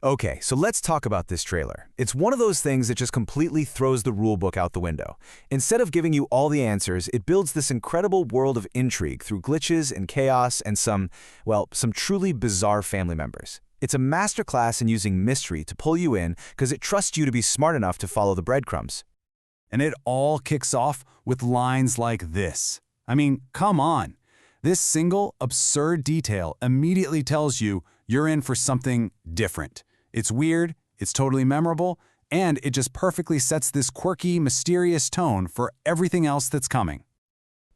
Okay, so let's talk about this trailer. It's one of those things that just completely throws the rulebook out the window. Instead of giving you all the answers, it builds this incredible world of intrigue through glitches and chaos and some truly bizarre family members. It's a masterclass in using mystery to pull you in because it trusts you to be smart enough to follow the breadcrumbs. And it all kicks off with lines like this. I mean, come on. This single, absurd detail immediately tells you you're in for something different. It's weird, it's totally memorable, and it just perfectly sets this quirky, mysterious tone for everything else that's coming.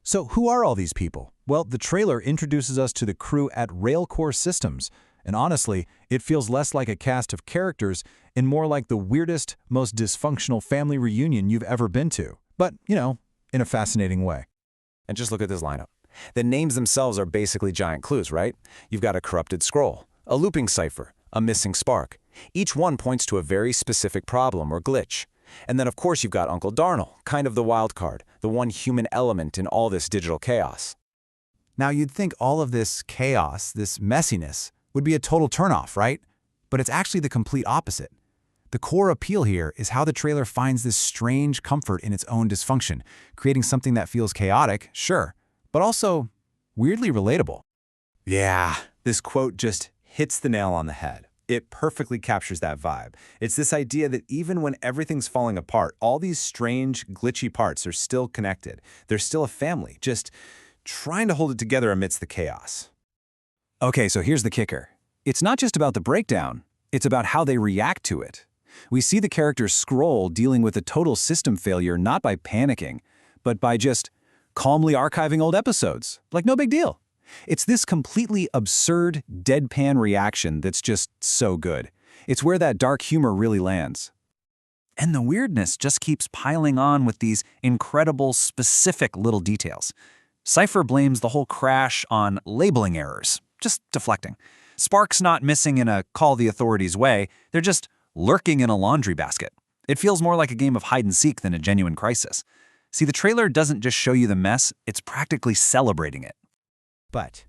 So who are all these people? Well, the trailer introduces us to the crew at Railcore Systems, and honestly, it feels less like a cast of characters and more like the weirdest, most dysfunctional family reunion you've ever been to. But, in a fascinating way. And just look at this lineup. The names themselves are basically giant clues, right? You've got a corrupted scroll, a looping cipher, a missing spark. Each one points to a very specific problem or glitch. And then, of course, you've got Uncle Darnell, kind of the wild card, the one human element in all this digital chaos. Now, you'd think all of this chaos, this messiness, would be a total turnoff, right? But it's actually the complete opposite. The core appeal here is how the trailer finds this strange comfort in its own dysfunction, creating something that feels chaotic, sure, but also weirdly relatable. Yeah, this quote just hits the nail on the head. It perfectly captures that vibe. It's this idea that even when everything's falling apart, all these strange, glitchy parts are still connected. They're still a family, just trying to hold it together amidst the chaos. Okay, so here's the kicker. It's not just about the breakdown, it's about how they react to it. We see the characters Scroll dealing with a total system failure not by panicking, but by just calmly archiving old episodes, like no big deal. It's this completely absurd, deadpan reaction that's just so good. It's where that dark humor really lands. And the weirdness just keeps piling on with these incredible, specific little details. Cypher blames the whole crash on labeling errors, just deflecting. Spark's not missing in a call the authorities way, they're just lurking in a laundry basket. It feels more like a game of hide and seek than a genuine crisis. See, the trailer doesn't just show you the mess, it's practically celebrating it. But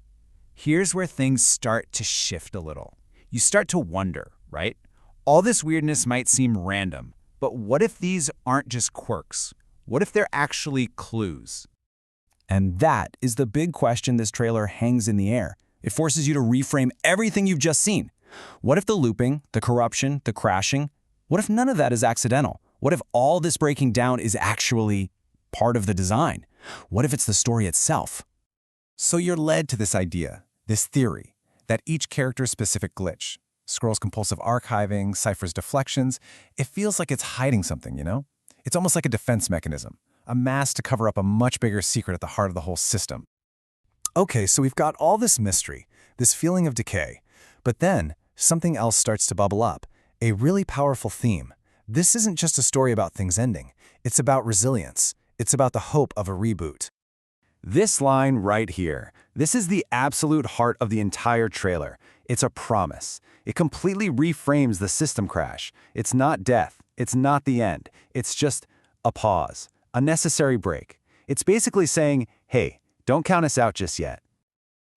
here's where things start to shift a little. You start to wonder, right? All this weirdness might seem random, but what if these aren't just quirks? What if they're actually clues? And that is the big question this trailer hangs in the air. It forces you to reframe everything you've just seen. What if the looping, the corruption, the crashing, what if none of that is accidental? What if all this breaking down is actually part of the design? What if it's the story itself? So you're led to this idea, this theory, that each character's specific glitch, Scroll's compulsive archiving, Cypher's deflections, it feels like it's hiding something, It's almost like a defense mechanism, a mask to cover up a much bigger secret at the heart of the whole system. Okay, so we've got all this mystery, this feeling of decay, but then something else starts to bubble up, a really powerful theme. This isn't just a story about things ending. It's about resilience. It's about the hope of a reboot. This line right here, this is the absolute heart of the entire trailer. It's a promise. It completely reframes the system crash. It's not death. It's not the end. It's just a pause, a necessary break. It's basically saying, hey, don't count us out just yet.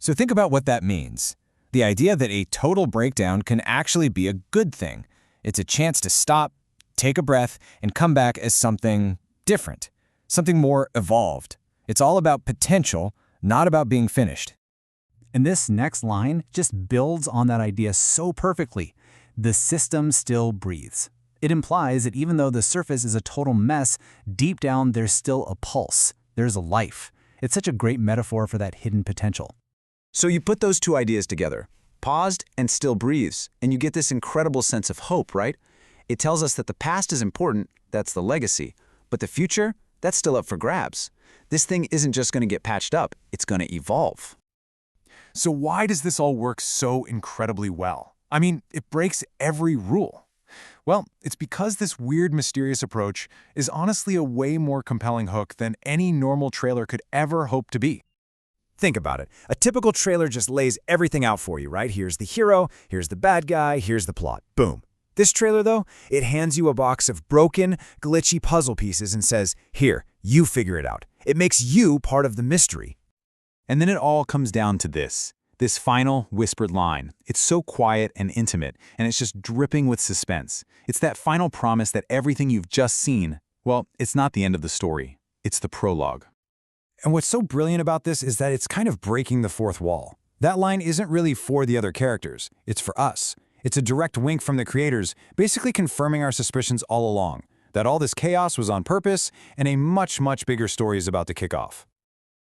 So think about what that means. The idea that a total breakdown can actually be a good thing. It's a chance to stop, take a breath, and come back as something different, something more evolved. It's all about potential, not about being finished. And this next line just builds on that idea so perfectly. The system still breathes. It implies that even though the surface is a total mess, deep down there's still a pulse. There's a life. It's such a great metaphor for that hidden potential. So you put those two ideas together, paused and still breathes, and you get this incredible sense of hope, right? It tells us that the past is important, that's the legacy, but the future, that's still up for grabs. This thing isn't just going to get patched up, it's going to evolve. So why does this all work so incredibly well? I mean, it breaks every rule. Well, it's because this weird, mysterious approach is honestly a way more compelling hook than any normal trailer could ever hope to be. Think about it. A typical trailer just lays everything out for you, right? Here's the hero, here's the bad guy, here's the plot. Boom. This trailer, though, it hands you a box of broken, glitchy puzzle pieces and says, here, you figure it out. It makes you part of the mystery. And then it all comes down to this. This final, whispered line. It's so quiet and intimate, and it's just dripping with suspense. It's that final promise that everything you've just seen, well, it's not the end of the story. It's the prologue. And what's so brilliant about this is that it's kind of breaking the fourth wall. That line isn't really for the other characters, it's for us. It's a direct wink from the creators, basically confirming our suspicions all along, that all this chaos was on purpose, and a much, much bigger story is about to kick off.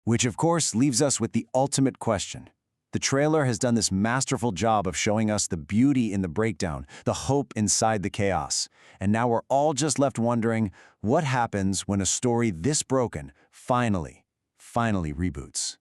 Which, of course, leaves us with the ultimate question. The trailer has done this masterful job of showing us the beauty in the breakdown, the hope inside the chaos. And now we're all just left wondering, what happens when a story this broken finally reboots?